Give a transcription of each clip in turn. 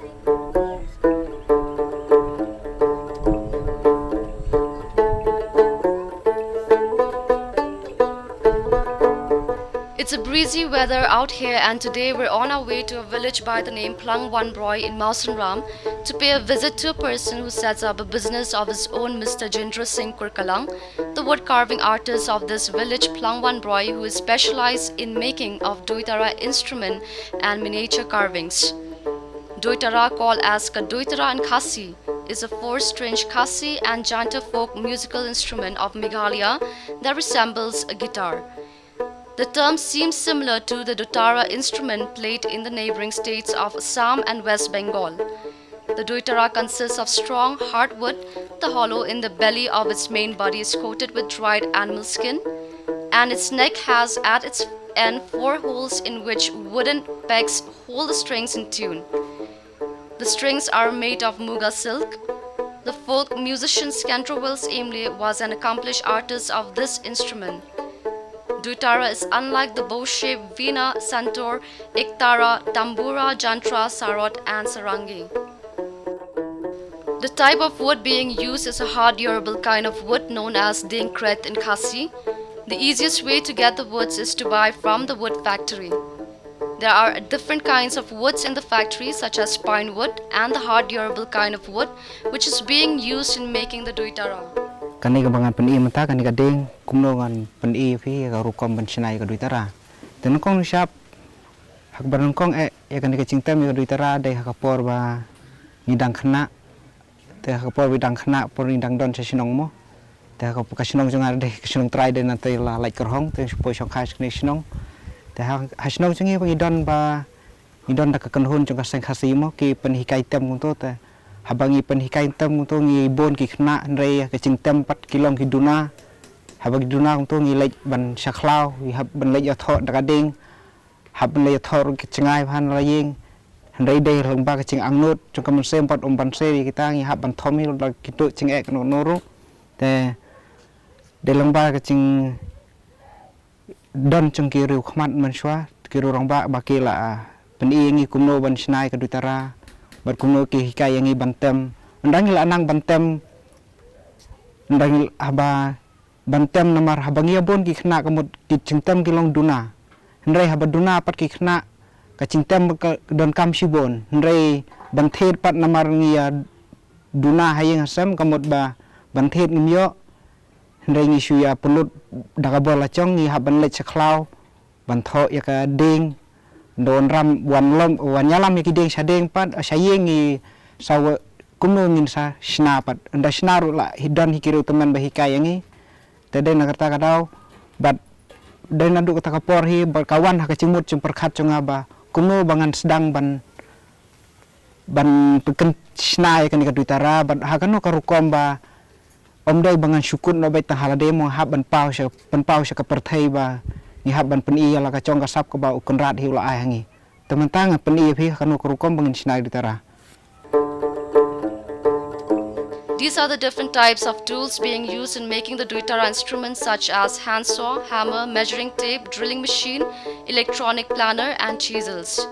It's a breezy weather out here, and today we're on our way to a village by the name Plang Wan Broy in Mawson Ram to pay a visit to a person who sets up a business of his own, Mr. Jindra Singh Kurkalang, the wood carving artist of this village Plang Wan Broy, who is specialized in making of Doitara instrument and miniature carvings. Doitara, called as Kadoitara and Khasi, is a four-string Khasi and Janta folk musical instrument of Meghalaya that resembles a guitar. The term seems similar to the Dotara instrument played in the neighboring states of Assam and West Bengal. The Doitara consists of strong, hard wood. The hollow in the belly of its main body is coated with dried animal skin, and its neck has at its end 4 holes in which wooden pegs hold the strings in tune. The strings are made of Muga silk. The folk musician Skandro Wills Aimley was an accomplished artist of this instrument. Doitara is unlike the bow-shaped veena, santur, iktara, tambura, jantra, sarod, and sarangi. The type of wood being used is a hard, durable kind of wood known as dengkret in Khasi. The easiest way to get the woods is to buy from the wood factory. There are different kinds of woods in the factory, such as pine wood and the hard, durable kind of wood, which is being used in making the Doitara. Kani kebangan peni mata kani kadeng kumnongan peni fi ka rukom bensinai ka Doitara. Dan kong siap hak baran kong ya kani ka cingtam ka Doitara dai hak por ba ngidang khna. Te hak por bidang khna por ngidang don sa sinong mo. Te hak ka sinong jong dai ka sinong try dai nanti la like kerhong te po song khas kni sinong. Te hak sinong jingi pa ngidon ba ngidon da ka kanhun jong ka seng khasi mo ki pen hikai tem kunto te habangi pen hikai tem kunto ngi bon ki khna nrei ka cingtem 4 kilom ki duna habang duna kunto ngi lek ban saklau wi hab ban lek ya tho da kading hab ban lek tho ki cingai phan la yeng nrei dei long ba ka cing angnut jong ka mun sem pat ban se kita ngi hab ban thom hi la ki tu cing ek no no ru te de long ba ka cing don jong ki riu khmat man shwa ki ru rong ba ki la pen i ngi kumno ban snai ka Doitara bat kumno ki hikai ngi bantem ndang la nang bantem ndang haba bantem namar habangia bon ki khna kamut ki cingtem ki long duna ndrei haba duna pat ki khna ka cingtem ka don kam sibon ndrei banthet pat namar ngi duna hayeng asam kamut ba banthet ngimyo ndrei ngi suya pulut daga bola chong ngi haban le chaklau bantho ya ka ding don ram wan lom wan yalam ki ding sadeng pat sayeng ngi saw kumno ngin sa snapat nda snaru la hidon hikiru teman bahikai ngi tede nagarta kadau bat den nadu kata kapor hi berkawan ha kecimut cum perkhat cung aba kumno bangan sedang ban peken snai kan ka Doitara bat ha kanu karukom ba omdai bangan syukun no bai tahalade mo hab ban pau sya ka perthai ba ni hab ban peni la ka chong ka sap ka ba ukun rat hi la ai hangi teman-tang peni phi kanu karukom bangan snai Doitara. These are the different types of tools being used in making the Doitara instruments, such as handsaw, hammer, measuring tape, drilling machine, electronic planer, and chisels.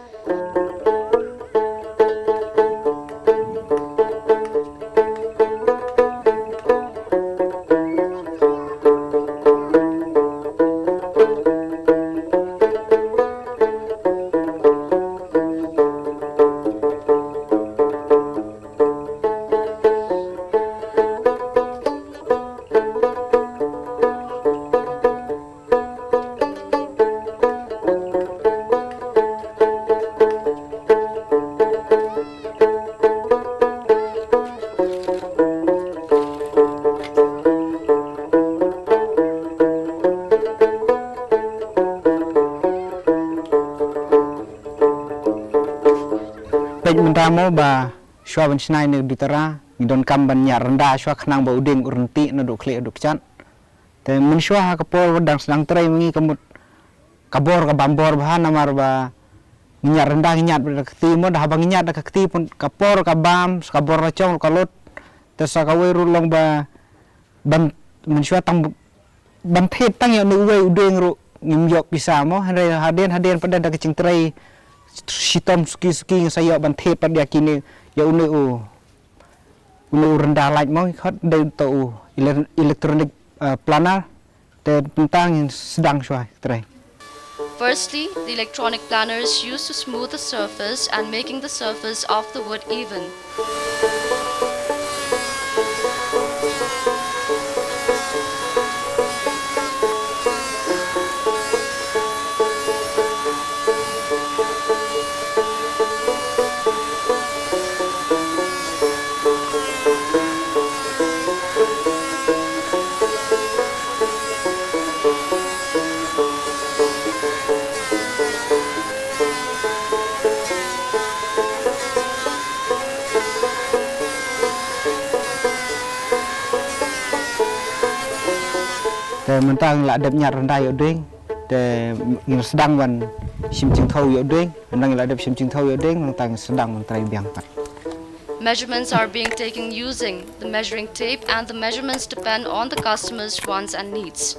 Mentamo ba shwa ban snai ne Doitara ngidon kam ban nya renda shwa khnang ba uding urenti na do khle duk chan te mun shwa ha kapor dang sedang trai mengi kamut kabor ka bambor ba namar ba nya renda nyat ba kti mo da bang nyat da kti pun kapor ka bam kabor ra chong ka lot te sa ka we ru long ba ban mun shwa tang ban thet tang ya nu we uding ru ngim yok bisa mo haden pada da kicing trai sitom suki saya ban the pada kini ya unu rendah light mau khot de to electronic planner te tentang sedang suai trai. Firstly, the electronic planner is used to smooth the surface and making the surface of the wood even. Mentang la adab nyar rendah yo ding te ngir sedang wan sim ching thau yo ding nang la adab sim ching thau yo ding mentang sedang mentrai biang pat. Measurements are being taken using the measuring tape, and the measurements depend on the customer's wants and needs.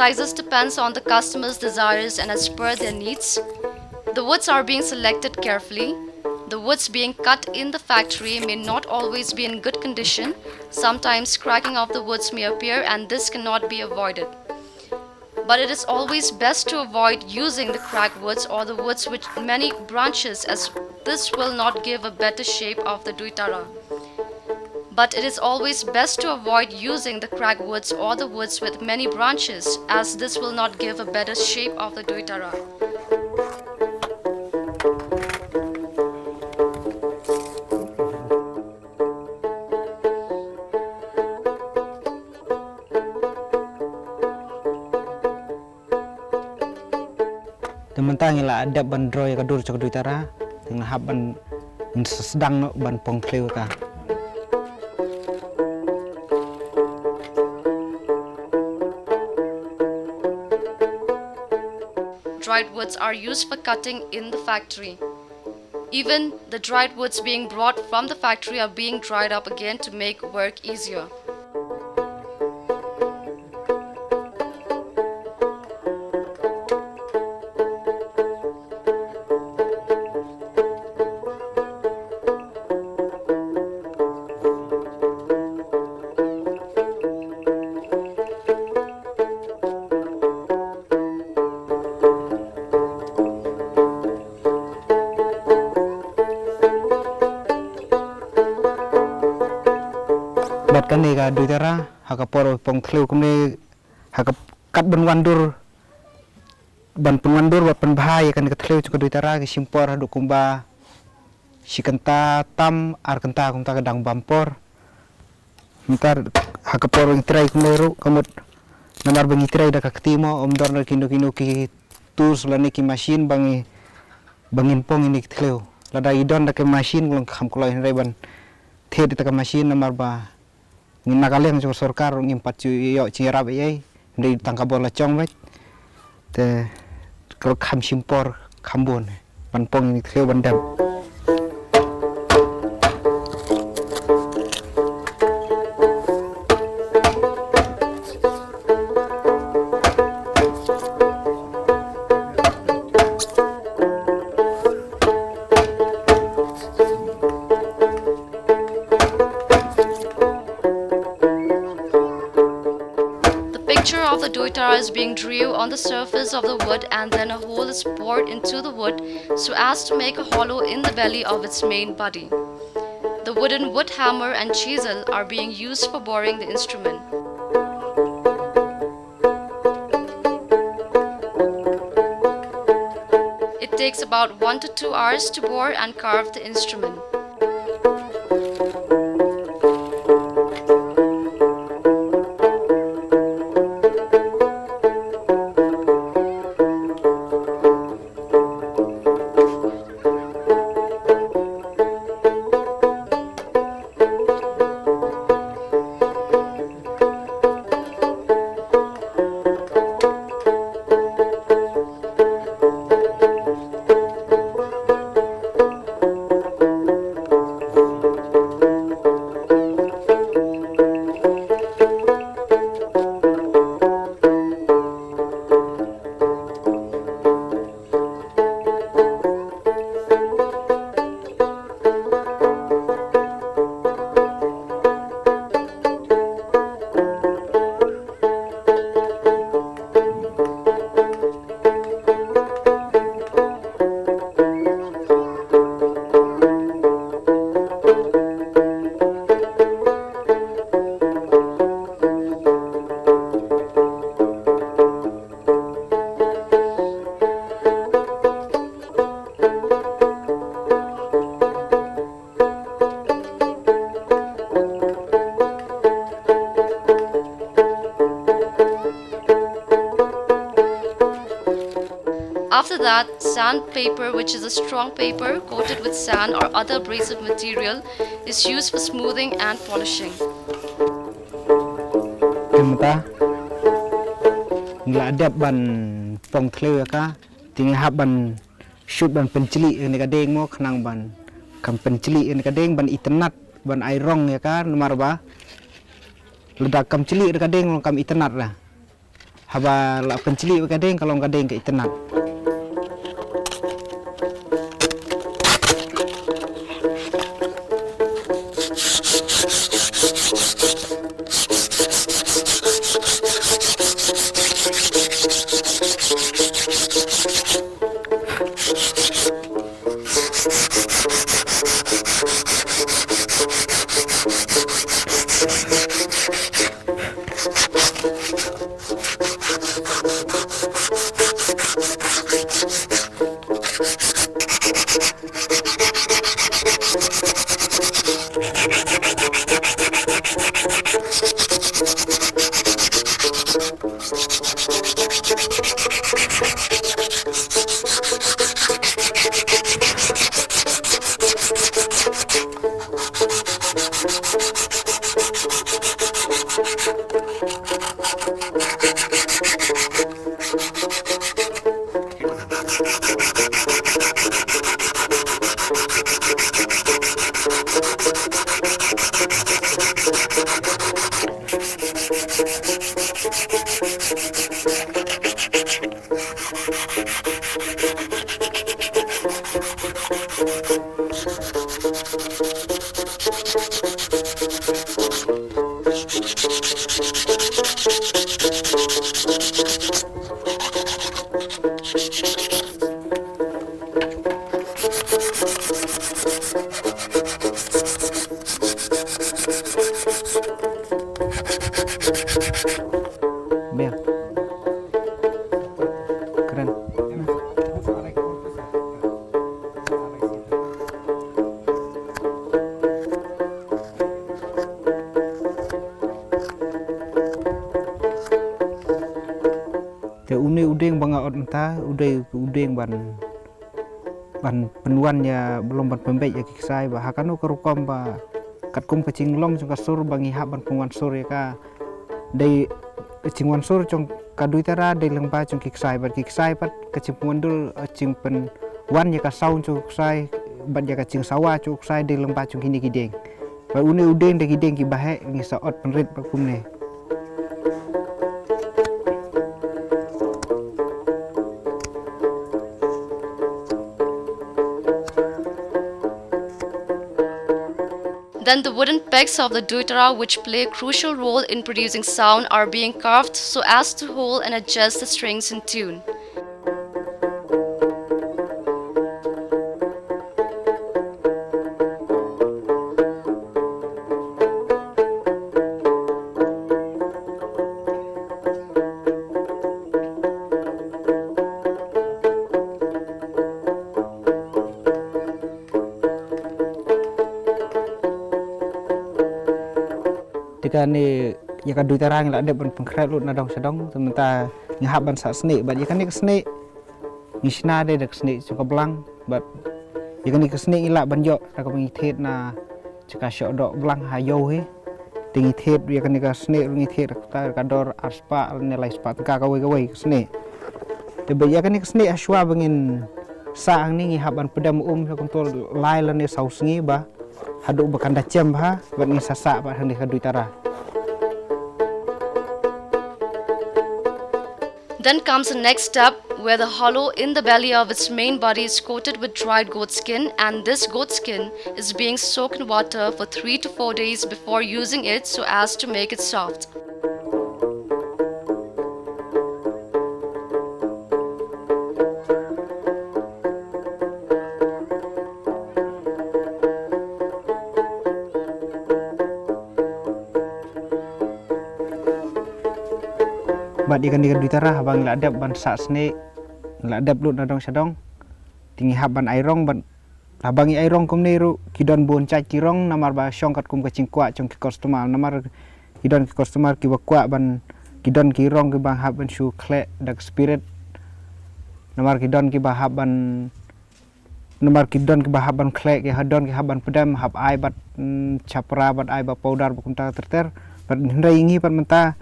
Sizes depends on the customer's desires and as per their needs. The woods are being selected carefully. The woods being cut in the factory may not always be in good condition. Sometimes cracking of the woods may appear, and this cannot be avoided. But it is always best to avoid using the cracked woods or the woods with many branches, as this will not give a better shape of the duitara. But it is always best to avoid using the cracked woods or the woods with many branches, as this will not give a better shape of the duitara. Mentang ila adab ban droy ka dur chok duitara ting hab ban sedang no ban pong thleu ka. Dried woods are used for cutting in the factory. Even the dried woods being brought from the factory are being dried up again to make work easier. Bat kan ni ka duitara hakapor pong thleu kumne hakap kat ban wandur ban penwandur bat penbahai kan ka thleu chok duitara ki simpor hadu kumba sikenta tam ar kenta kumta kadang bampor mintar hakapor ing trai kumne ru kamut namar bangi trai da ka ktimo omdor na kino ki tur sulane ki machine bangin pong ini thleu lada idon da ke machine ngulung kham koloi reban the di ta machine namar ba ngin nakaleng jo sarkar ngimpat chu yo chirab ye ndei tangka bola chong bet te kro kham simpor khambon ban pong ni theu ban dam. Picture of the doitara is being drew on the surface of the wood, and then a hole is bored into the wood so as to make a hollow in the belly of its main body. The wooden wood hammer and chisel are being used for boring the instrument. It takes about 1 to 2 hours to bore and carve the instrument. After that, sandpaper, which is a strong paper coated with sand or other abrasive material, is used for smoothing and polishing. Kemata ngeladap ban pong thleu ka ting hab ban shoot ban pencili ni kadeng mo khnang ban kam pencili ni kadeng ban itnat ban airong ya ka nomar ba ledak kam cili kadeng kam itnat lah haba la pencili kadeng kalau kadeng ke itnat. Biar keren. Te uni udeng banga ot entah udeng ban ban penuan ya belum ban pembek ya kisai bah hakanu kerukom ba katkum kecing long jong kasur bangi hab ban penguan sur ya ka dei cingwan sur jong kadui tara dei lengba jong kisai pat kecing pengundul cing pen wan ya ka saun jong kisai ban ya ka cing sawa jong kisai dei lengba jong kini kideng ba uni udeng de kideng ki bahe ngi saot penrit ba kumne. Then the wooden pegs of the duitara, which play a crucial role in producing sound, are being carved so as to hold and adjust the strings in tune. Tika ni ya ka duitara ngi la de ban pengkret lut na dong sedong sementara ngahab ban sa sne bat ya kan ni sne ngisna de dak sne suka belang bat ya kan ni sne ila ban yo ta ka ngithet na cika syok dok belang hayo he tingi thet ya kan ni ka sne ngithet ta ka dor arspa nilai spa ka wei sne te ba ya kan ni sne aswa bangin saang ni ngahab ban pedam so kontrol lai la ni sausngi ba haduk bakanda cem ha bat ngi sasak bat hang ka duitara. Then comes the next step, where the hollow in the belly of its main body is coated with dried goat skin, and this goat skin is being soaked in water for 3 to 4 days before using it so as to make it soft. Bat ikan duitara habang la adab ban sa sne la adab lut na dong sedong tingi haban airong ban habangi airong kum neru kidon bon cai kirong namar ba syong kat kum kecing kwa jong ki customer namar kidon ki customer ki kwa ban kidon kirong ki bang haban shu kle dak spirit namar kidon ki ba haban namar kidon ki ba haban kle ki hadon ki haban pedam hab ai bat chapra bat ai ba powder ba kunta terter bat ndai ngi pat menta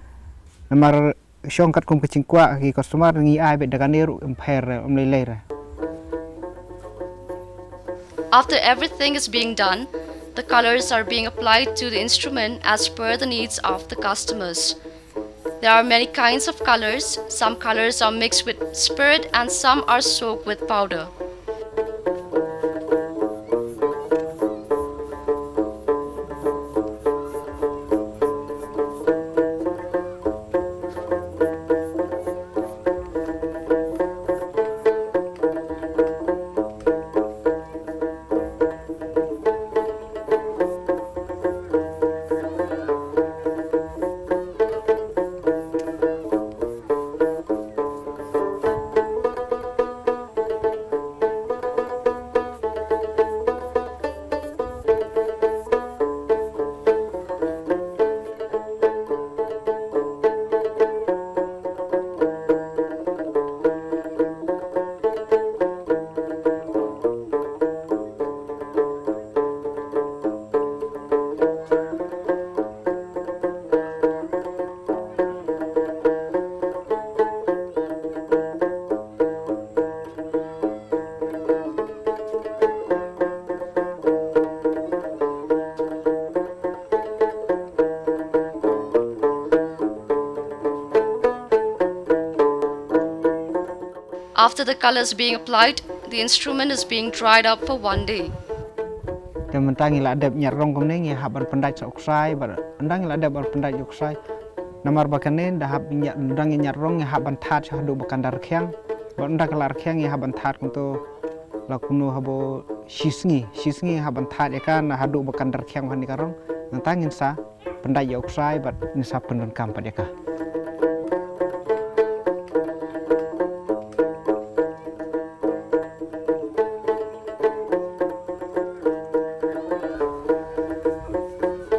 namar syong kat kum kecing kwa ki customer ngi ai bet dakaneru emper lelera. After everything is being done, the colors are being applied to the instrument as per the needs of the customers. There are many kinds of colors. Some colors are mixed with spirit and some are soaked with powder. After the colors being applied, the instrument is being dried up for 1 day. Tementangi la adab nyarong kum nengi haban pendaj oksai bar andang la adab pendaj oksai namar bakanen dah hab ndang nyarong haban that hadu bakandar khyang bar ndak lar khyang haban that kunto la kuno habo shisngi haban that ekan hadu bakandar khyang hani karong nantangin sa pendaj oksai bar nisa pendan kampat eka.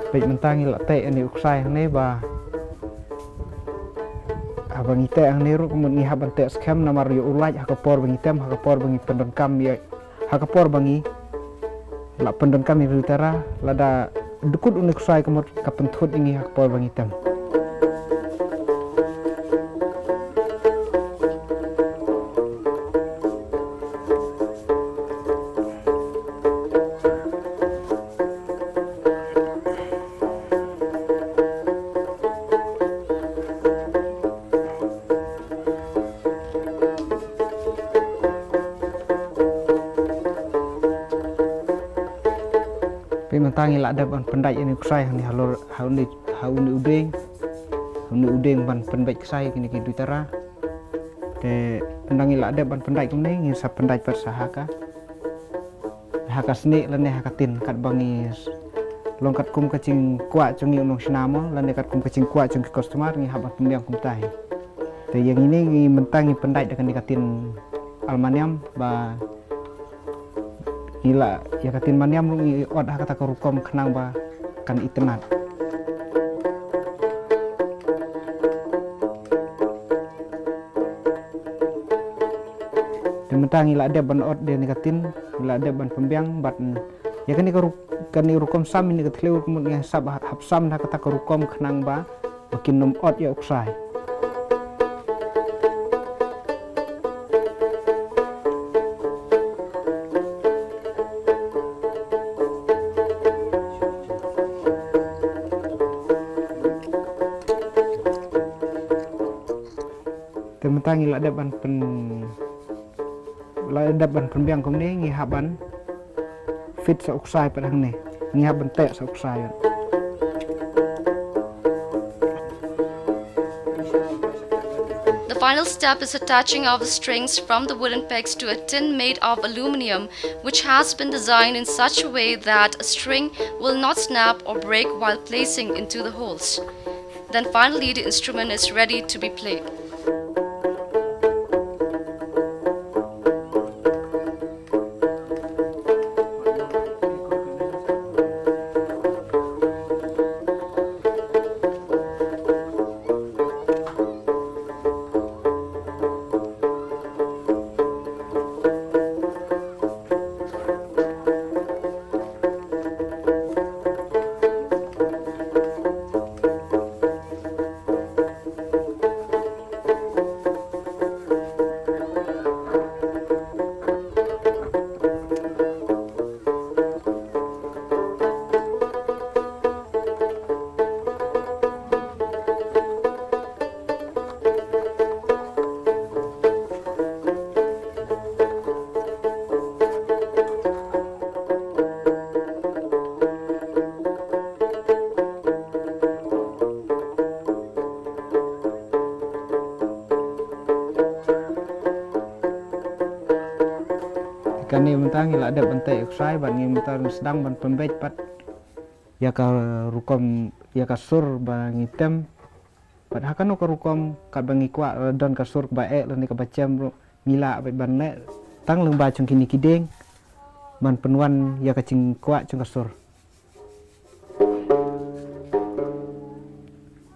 Baik mentangi la te ani uksai hang ne ba abang ite ang ne ru kemun ni haban te skem namar yo ulaj hakapor bang item hakapor bang pendon kam ya hakapor bangi la pendon kami utara lada dukut unik sai kamot kapentut ingi hakapor bangi tem. Mantangi la ada ban pendai ini kusai hani halor hauni udeng ban pendai kusai kini ki duitara de pendangi la ada ban pendai kumne ngi sa pendai persahaka haka seni lane hakatin kat bangi longkat kum kacing kwa cungi unong sinamo lane kat kum kacing kwa cungi customer ngi habat pembiang kum tai de yang ini ngi mentangi pendai dekan dikatin almanium ba gila ya katin maniam rungi od kata kerukom kenang ba kan itenat dementang ila ada ban od dia nikatin ila ada ban pembiang bat ya kan rukom sam ini ketleu kemudian sab hapsam kata kerukom kenang ba makin nom od ya uksai. Tementang ila ada ban pembiang kum ni ngi haban fit sa uksai padang ni ngi haban te sa uksai. The final step is attaching of the strings from the wooden pegs to a tin made of aluminium, which has been designed in such a way that a string will not snap or break while placing into the holes. Then finally the instrument is ready to be played. Kani mentang ila ada bantai uksai ban ngi mutar sedang ban pembej pat ya ka rukom ya ka sur ban ngitem pat hakan ka rukom ka bangi kwa don ka sur ba e lan ka bacem ngila ban ne tang leng ba chung kini kideng ban penuan ya ka cing kwa chung ka sur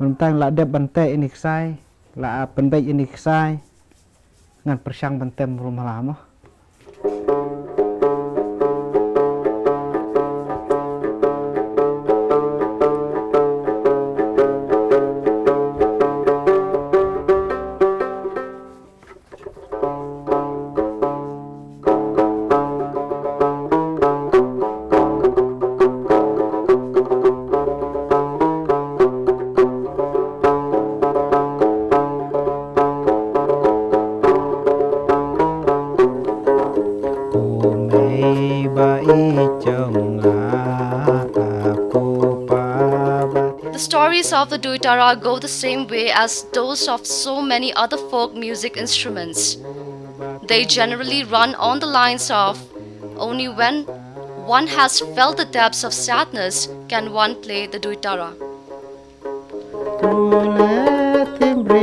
mentang la ada bantai ini ksai la pembej ini ksai ngan persyang bantem rumah lama. The stories of the Duitara go the same way as those of so many other folk music instruments. They generally run on the lines of only when one has felt the depths of sadness can one play the Duitara. Timbre, timbre,